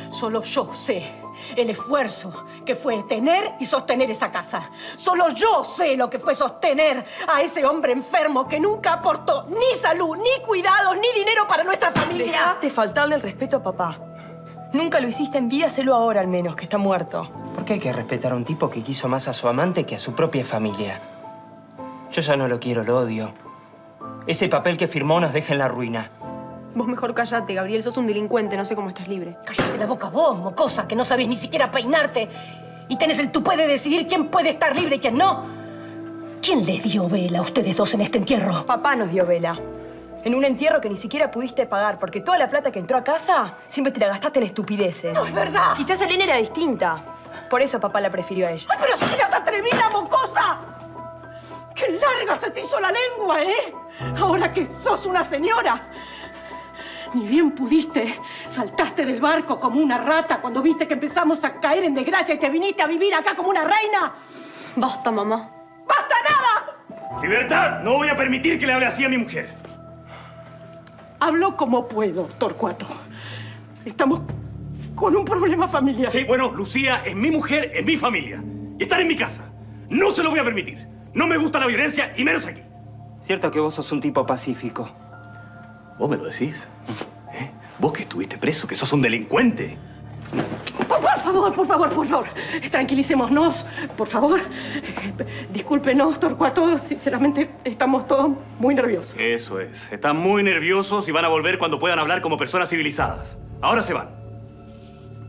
Solo yo sé el esfuerzo que fue tener y sostener esa casa. Solo yo sé lo que fue sostener a ese hombre enfermo que nunca aportó ni salud, ni cuidados, ni dinero para nuestra familia. Dejá de faltarle el respeto a papá. Nunca lo hiciste en vida, hacelo ahora al menos, que está muerto. ¿Por qué hay que respetar a un tipo que quiso más a su amante que a su propia familia? Yo ya no lo quiero, lo odio. Ese papel que firmó nos deja en la ruina. Vos mejor cállate, Gabriel. Sos un delincuente. No sé cómo estás libre. Cállate la boca vos, mocosa, que no sabés ni siquiera peinarte. Y tenés el tupé de decidir quién puede estar libre y quién no. ¿Quién les dio vela a ustedes dos en este entierro? Papá nos dio vela. En un entierro que ni siquiera pudiste pagar, porque toda la plata que entró a casa siempre te la gastaste en estupideces. No es verdad. Quizás Elena era distinta. Por eso papá la prefirió a ella. ¡Ay, pero si eras atrevida, mocosa! ¡Qué larga se te hizo la lengua, eh! Ahora que sos una señora. Ni bien pudiste, saltaste del barco como una rata cuando viste que empezamos a caer en desgracia y te viniste a vivir acá como una reina. Basta, mamá. ¡Basta nada! ¡Libertad! No voy a permitir que le hable así a mi mujer. Hablo como puedo, Torcuato. Estamos con un problema familiar. Sí, bueno, Lucía es mi mujer, es mi familia. Y estar en mi casa. No se lo voy a permitir. No me gusta la violencia y menos aquí. Cierto que vos sos un tipo pacífico. ¿Vos me lo decís? ¿Eh? ¿Vos que estuviste preso, que sos un delincuente? Por favor. Tranquilicémonos, por favor. Discúlpenos, Torcuato. Sinceramente, estamos todos muy nerviosos. Eso es. Están muy nerviosos y van a volver cuando puedan hablar como personas civilizadas. Ahora se van.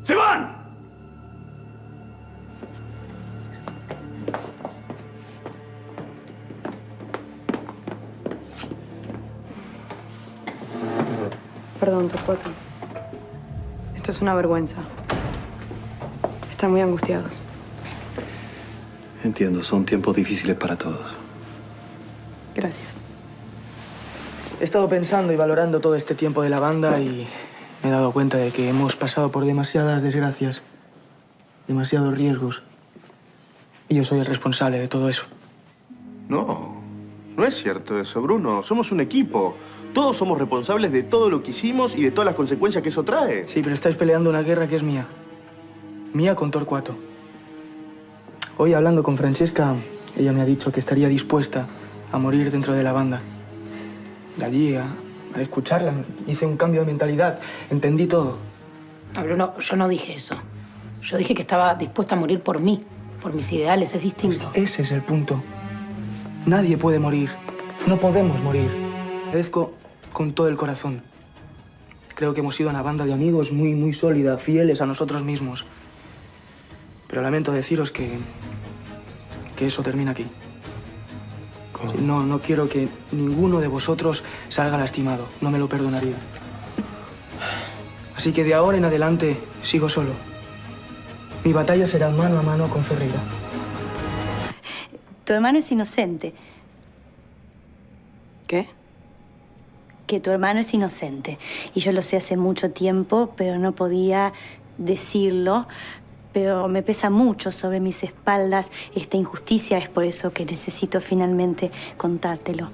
¡Se van! Perdón, Torcuato. Esto es una vergüenza. Están muy angustiados. Entiendo, son tiempos difíciles para todos. Gracias. He estado pensando y valorando todo este tiempo de la banda y me he dado cuenta de que hemos pasado por demasiadas desgracias, demasiados riesgos. Y yo soy el responsable de todo eso. No es cierto eso, Bruno. Somos un equipo. Todos somos responsables de todo lo que hicimos y de todas las consecuencias que eso trae. Sí, pero estáis peleando una guerra que es mía. Mía con Torcuato. Hoy, hablando con Francesca, ella me ha dicho que estaría dispuesta a morir dentro de la banda. De allí, al escucharla, hice un cambio de mentalidad. Entendí todo. No, Bruno, yo no dije eso. Yo dije que estaba dispuesta a morir por mí, por mis ideales. Es distinto. Ese es el punto. Nadie puede morir. No podemos morir. Agradezco con todo el corazón. Creo que hemos sido una banda de amigos muy sólida, fieles a nosotros mismos. Pero lamento deciros que eso termina aquí. ¿Cómo? No quiero que ninguno de vosotros salga lastimado. No me lo perdonaría. Así que de ahora en adelante sigo solo. Mi batalla será mano a mano con Ferreira. Tu hermano es inocente. ¿Qué? Que tu hermano es inocente. Y yo lo sé hace mucho tiempo, pero no podía decirlo. Pero me pesa mucho sobre mis espaldas esta injusticia. Es por eso que necesito finalmente contártelo.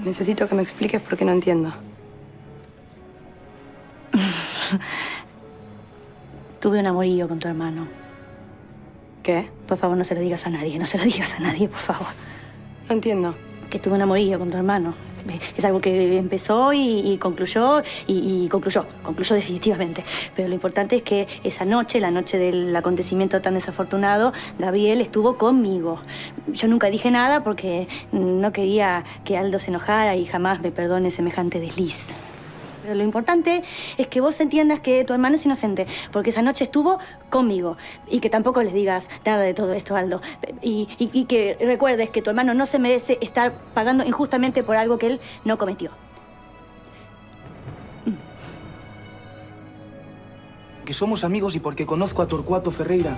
Necesito que me expliques porque no entiendo. Tuve un amorío con tu hermano. ¿Qué? Por favor, no se lo digas a nadie. No se lo digas a nadie, por favor. No entiendo. Que tuve un amorío con tu hermano. Es algo que empezó y concluyó, y concluyó definitivamente. Pero lo importante es que esa noche, la noche del acontecimiento tan desafortunado, Gabriel estuvo conmigo. Yo nunca dije nada porque no quería que Aldo se enojara y jamás me perdone semejante desliz. Pero lo importante es que vos entiendas que tu hermano es inocente, porque esa noche estuvo conmigo. Y que tampoco les digas nada de todo esto, Aldo. Y que recuerdes que tu hermano no se merece estar pagando injustamente por algo que él no cometió. Que somos amigos y porque conozco a Torcuato Ferreira.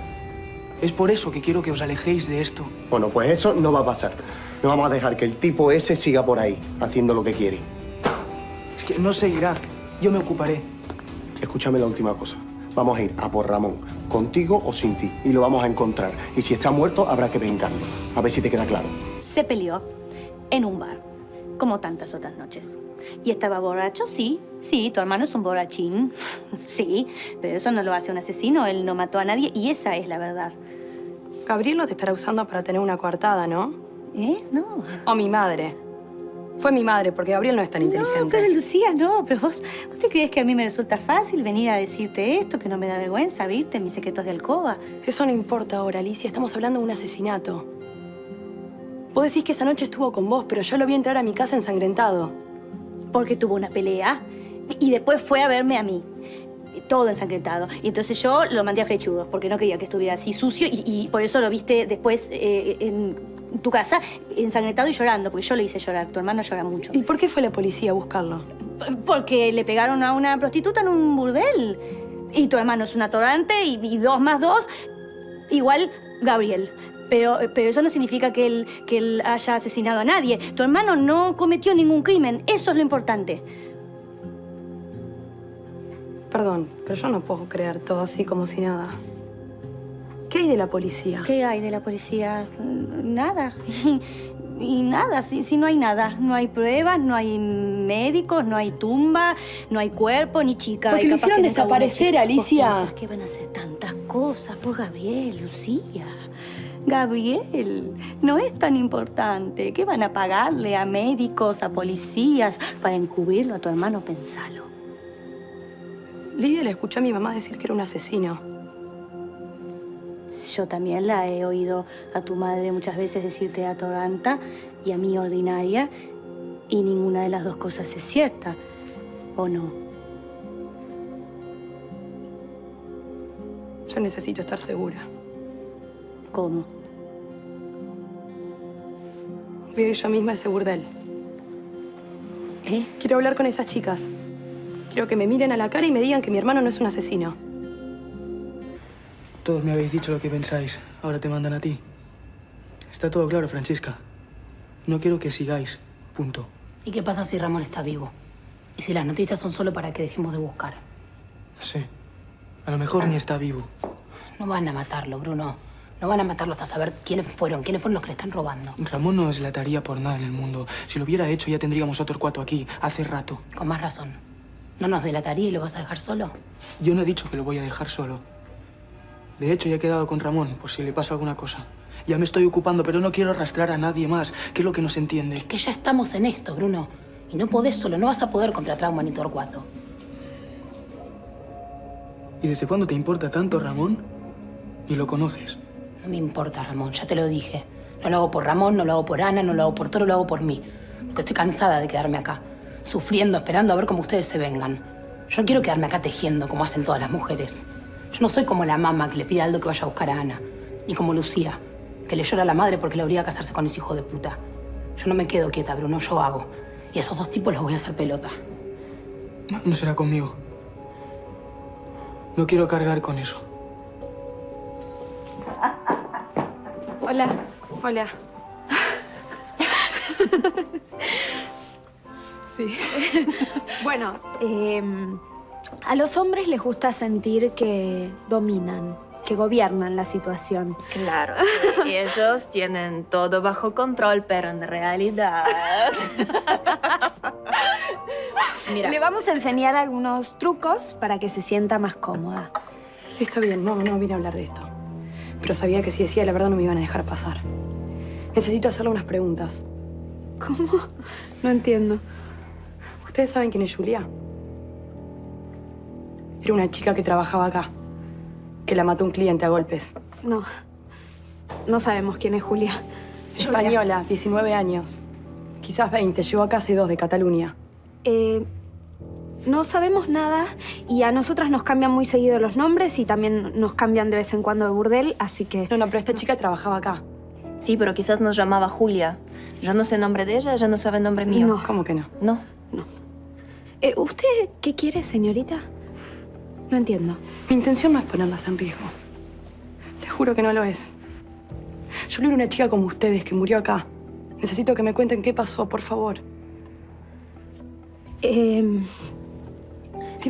Es por eso que quiero que os alejéis de esto. Bueno, pues eso no va a pasar. No vamos a dejar que el tipo ese siga por ahí, haciendo lo que quiere. Es que no seguirá. Yo me ocuparé. Escúchame la última cosa. Vamos a ir a por Ramón, contigo o sin ti, y lo vamos a encontrar. Y si está muerto, habrá que vengarlo. A ver si te queda claro. Se peleó en un bar, como tantas otras noches. ¿Y estaba borracho? Sí. Sí, tu hermano es un borrachín. Sí, pero eso no lo hace un asesino. Él no mató a nadie y esa es la verdad. Gabriel no te estará usando para tener una coartada, ¿no? No. O mi madre. Fue mi madre, porque Gabriel no es tan inteligente. No, pero Lucía, no. Pero vos te crees que a mí me resulta fácil venir a decirte esto, que no me da vergüenza abrirte mis secretos de alcoba? Eso no importa ahora, Alicia. Estamos hablando de un asesinato. Vos decís que esa noche estuvo con vos, pero yo lo vi entrar a mi casa ensangrentado. Porque tuvo una pelea y después fue a verme a mí. Todo ensangrentado. Y entonces yo lo mandé a flechudos porque no quería que estuviera así sucio y por eso lo viste después en tu casa ensangrentado y llorando, porque yo lo hice llorar. Tu hermano llora mucho. ¿Y por qué fue la policía a buscarlo? Porque le pegaron a una prostituta en un burdel. Y tu hermano es un atorrante y 2 más 2 igual Gabriel. Pero eso no significa que él haya asesinado a nadie. Tu hermano no cometió ningún crimen. Eso es lo importante. Perdón, pero yo no puedo creer todo así como si nada. ¿Qué hay de la policía? ¿Qué hay de la policía? Nada. Y nada, si no hay nada. No hay pruebas, no hay médicos, no hay tumba, no hay cuerpo, ni chica. Porque lo hicieron desaparecer, Alicia. ¿Vos pensás que van a hacer tantas cosas por Gabriel, Lucía? Gabriel, no es tan importante. ¿Qué van a pagarle a médicos, a policías para encubrirlo a tu hermano? Pensalo. Lidia le escuché a mi mamá decir que era un asesino. Yo también la he oído a tu madre muchas veces decirte atorranta y a mí ordinaria, y ninguna de las dos cosas es cierta, ¿o no? Yo necesito estar segura. ¿Cómo? Voy a ir yo misma a ese burdel. Quiero hablar con esas chicas. Quiero que me miren a la cara y me digan que mi hermano no es un asesino. Todos me habéis dicho lo que pensáis. Ahora te mandan a ti. Está todo claro, Francisca. No quiero que sigáis. Punto. ¿Y qué pasa si Ramón está vivo? ¿Y si las noticias son solo para que dejemos de buscar? Sí. A lo mejor ni está vivo. No van a matarlo, Bruno. No van a matarlo hasta saber quiénes fueron los que le están robando. Ramón no nos delataría por nada en el mundo. Si lo hubiera hecho, ya tendríamos otro cuatro aquí, hace rato. Con más razón. ¿No nos delataría y lo vas a dejar solo? Yo no he dicho que lo voy a dejar solo. De hecho, ya he quedado con Ramón, por si le pasa alguna cosa. Ya me estoy ocupando, pero no quiero arrastrar a nadie más. ¿Qué es lo que no se entiende? Es que ya estamos en esto, Bruno. Y no podés solo, no vas a poder contra Trauma ni Torcuato. ¿Y desde cuándo te importa tanto, Ramón? Ni lo conoces. No me importa, Ramón, ya te lo dije. No lo hago por Ramón, no lo hago por Ana, no lo hago por Toro, lo hago por mí. Porque estoy cansada de quedarme acá, sufriendo, esperando a ver cómo ustedes se vengan. Yo no quiero quedarme acá tejiendo como hacen todas las mujeres. Yo no soy como la mamá que le pide a Aldo que vaya a buscar a Ana. Ni como Lucía, que le llora a la madre porque le obliga a casarse con ese hijo de puta. Yo no me quedo quieta, Bruno, yo hago. Y a esos 2 tipos los voy a hacer pelota. No será conmigo. No quiero cargar con eso. Hola, hola. Sí. Bueno, a los hombres les gusta sentir que dominan, que gobiernan la situación. Claro, y ellos tienen todo bajo control, pero en realidad... Mira. Le vamos a enseñar algunos trucos para que se sienta más cómoda. Está bien, no vine a hablar de esto. Pero sabía que si decía la verdad no me iban a dejar pasar. Necesito hacerle unas preguntas. ¿Cómo? No entiendo. ¿Ustedes saben quién es Julia? Era una chica que trabajaba acá, que la mató un cliente a golpes. No sabemos quién es Julia. Española, 19 años. Quizás 20, llegó acá hace 2 de Cataluña. No sabemos nada y a nosotras nos cambian muy seguido los nombres y también nos cambian de vez en cuando de burdel, así que... No, pero esta chica trabajaba acá. Sí, pero quizás nos llamaba Julia. Yo no sé el nombre de ella, ella no sabe el nombre mío. No. ¿Cómo que no? No. ¿Usted qué quiere, señorita? No entiendo. Mi intención no es ponerlas en riesgo. Les juro que no lo es. Yo era una chica como ustedes que murió acá. Necesito que me cuenten qué pasó, por favor. Tienen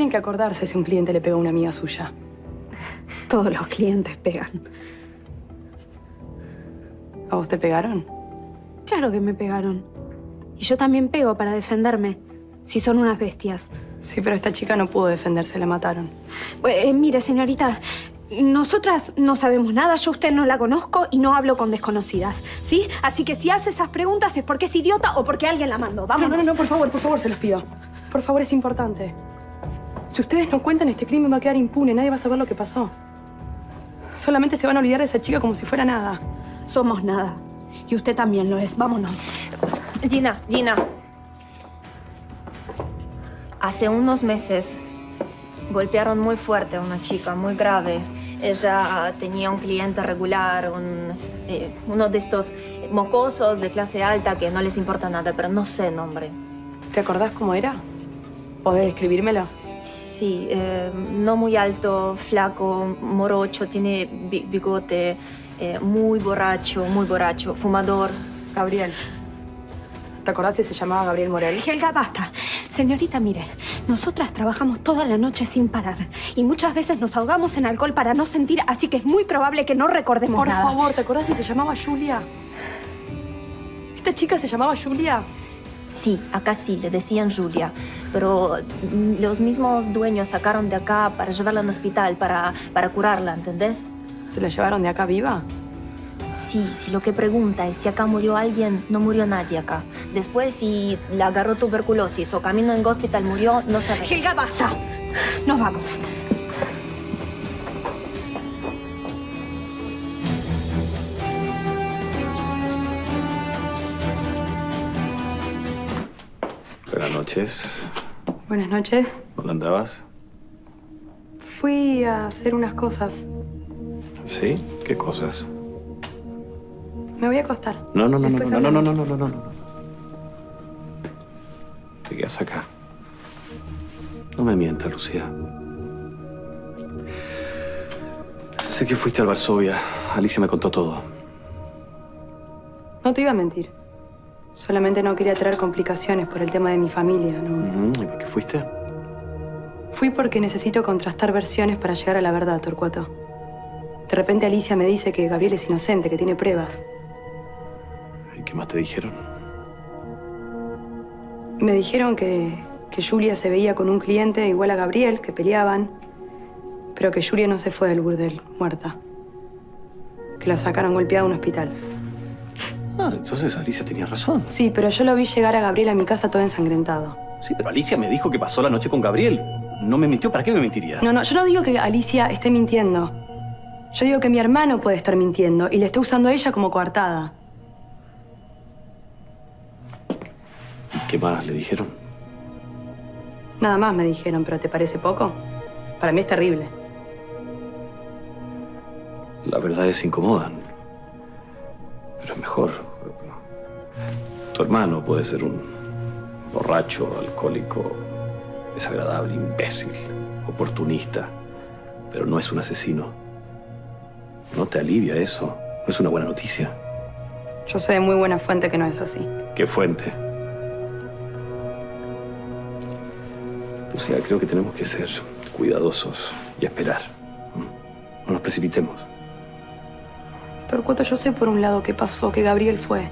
que acordarse si un cliente le pegó a una amiga suya. Todos los clientes pegan. ¿A vos te pegaron? Claro que me pegaron. Y yo también pego para defenderme. si son unas bestias. Sí, pero esta chica no pudo defenderse, la mataron. Mire, señorita, nosotras no sabemos nada, yo a usted no la conozco y no hablo con desconocidas, ¿sí? Así que si hace esas preguntas es porque es idiota o porque alguien la mandó. Vamos. No, por favor, se los pido. Por favor, es importante. Si ustedes no cuentan, este crimen va a quedar impune, nadie va a saber lo que pasó. Solamente se van a olvidar de esa chica como si fuera nada. Somos nada. Y usted también lo es. Vámonos. Gina. Hace unos meses golpearon muy fuerte a una chica, muy grave. Ella tenía un cliente regular, uno de estos mocosos de clase alta que no les importa nada, pero no sé el nombre. ¿Te acordás cómo era? ¿Podés describírmelo? Sí, no muy alto, flaco, morocho, tiene bigote, muy borracho, fumador. Gabriel. ¿Te acordás si se llamaba Gabriel Morel? Helga, basta. Señorita, mire, nosotras trabajamos toda la noche sin parar y muchas veces nos ahogamos en alcohol para no sentir, así que es muy probable que no recordemos nada. Por favor, ¿te acordás si se llamaba Julia? ¿Esta chica se llamaba Julia? Sí, acá sí, le decían Julia, pero los mismos dueños sacaron de acá para llevarla al hospital, para curarla, ¿entendés? ¿Se la llevaron de acá viva? Sí, si lo que pregunta es si acá murió alguien, no murió nadie acá. Después, si la agarró tuberculosis o camino en hospital murió, no se ve. Helga, basta. Nos vamos. Buenas noches. Buenas noches. ¿Dónde andabas? Fui a hacer unas cosas. ¿Sí? ¿Qué cosas? Me voy a acostar. No. Después hablamos. No. Te quedas acá. No me mientas, Lucía. Sé que fuiste al Varsovia. Alicia me contó todo. No te iba a mentir. Solamente no quería traer complicaciones por el tema de mi familia, ¿no? ¿Y por qué fuiste? Fui porque necesito contrastar versiones para llegar a la verdad, Torcuato. De repente Alicia me dice que Gabriel es inocente, que tiene pruebas. ¿Y qué más te dijeron? Me dijeron que Julia se veía con un cliente igual a Gabriel, que peleaban, pero que Julia no se fue del burdel, muerta. Que la sacaron golpeada a un hospital. Ah, entonces Alicia tenía razón. Sí, pero yo lo vi llegar a Gabriel a mi casa todo ensangrentado. Sí, pero Alicia me dijo que pasó la noche con Gabriel. No me mintió. ¿Para qué me mentiría? No, yo no digo que Alicia esté mintiendo. Yo digo que mi hermano puede estar mintiendo y le esté usando a ella como coartada. ¿Y qué más le dijeron? Nada más me dijeron, pero ¿te parece poco? Para mí es terrible. La verdad es incomodan. Pero es mejor. Tu hermano puede ser un borracho, alcohólico, desagradable, imbécil, oportunista, pero no es un asesino. ¿No te alivia eso? ¿No es una buena noticia? Yo sé de muy buena fuente que no es así. ¿Qué fuente? Lucía, creo que tenemos que ser cuidadosos y esperar. No nos precipitemos. Torcuato, yo sé por un lado qué pasó, que Gabriel fue.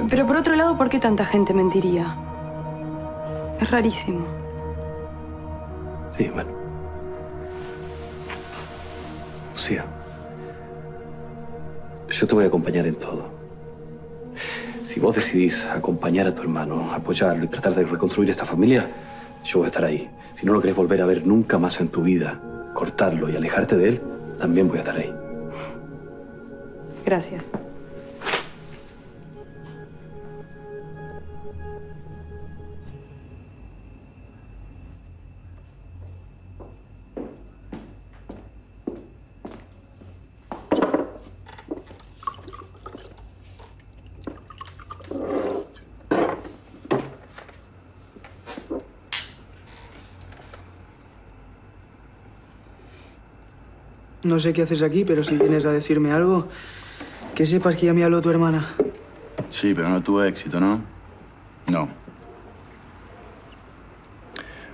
Pero por otro lado, ¿por qué tanta gente mentiría? Es rarísimo. Sí, bueno. Lucía, yo te voy a acompañar en todo. Si vos decidís acompañar a tu hermano, apoyarlo y tratar de reconstruir esta familia, yo voy a estar ahí. Si no lo querés volver a ver nunca más en tu vida, cortarlo y alejarte de él, también voy a estar ahí. Gracias. No sé qué haces aquí, pero si vienes a decirme algo, que sepas que ya me habló tu hermana. Sí, pero no tuvo éxito, ¿no? No.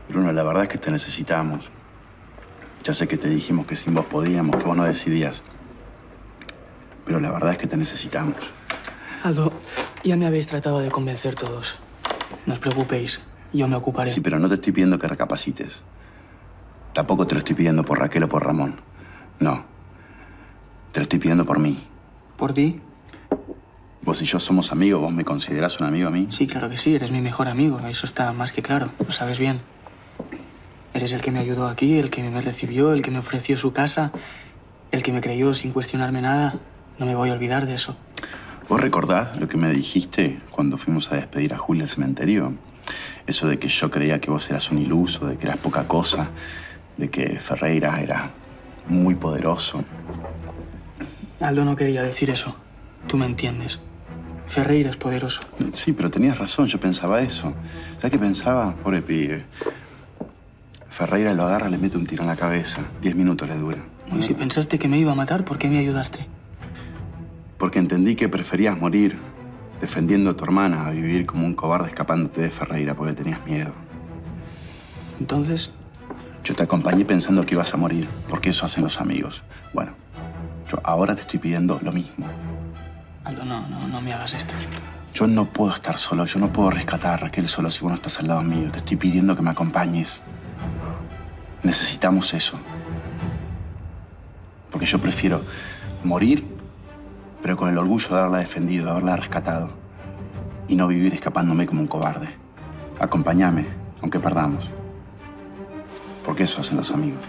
Bruno, la verdad es que te necesitamos. Ya sé que te dijimos que sin vos podíamos, que vos no decidías. Pero la verdad es que te necesitamos. Aldo, ya me habéis tratado de convencer todos. No os preocupéis. Yo me ocuparé. Sí, pero no te estoy pidiendo que recapacites. Tampoco te lo estoy pidiendo por Raquel o por Ramón. No. Te lo estoy pidiendo por mí. ¿Por ti? Vos y yo somos amigos. ¿Vos me considerás un amigo a mí? Sí, claro que sí. Eres mi mejor amigo. Eso está más que claro. Lo sabes bien. Eres el que me ayudó aquí, el que me recibió, el que me ofreció su casa, el que me creyó sin cuestionarme nada. No me voy a olvidar de eso. ¿Vos recordás lo que me dijiste cuando fuimos a despedir a Julia al cementerio? Eso de que yo creía que vos eras un iluso, de que eras poca cosa, de que Ferreira era muy poderoso. Aldo no quería decir eso. Tú me entiendes. Ferreira es poderoso. Sí, pero tenías razón, yo pensaba eso. ¿Sabes qué pensaba? Pobre pibe. Ferreira lo agarra, le mete un tiro en la cabeza. 10 minutos le dura. Y si pensaste que me iba a matar, ¿por qué me ayudaste? Porque entendí que preferías morir defendiendo a tu hermana a vivir como un cobarde escapándote de Ferreira porque tenías miedo. Entonces, yo te acompañé pensando que ibas a morir, porque eso hacen los amigos. Bueno, yo ahora te estoy pidiendo lo mismo. Aldo, no me hagas esto. Yo no puedo estar solo, yo no puedo rescatar a Raquel solo si vos no estás al lado mío. Te estoy pidiendo que me acompañes. Necesitamos eso. Porque yo prefiero morir, pero con el orgullo de haberla defendido, de haberla rescatado. Y no vivir escapándome como un cobarde. Acompáñame, aunque perdamos. Porque eso hacen los amigos.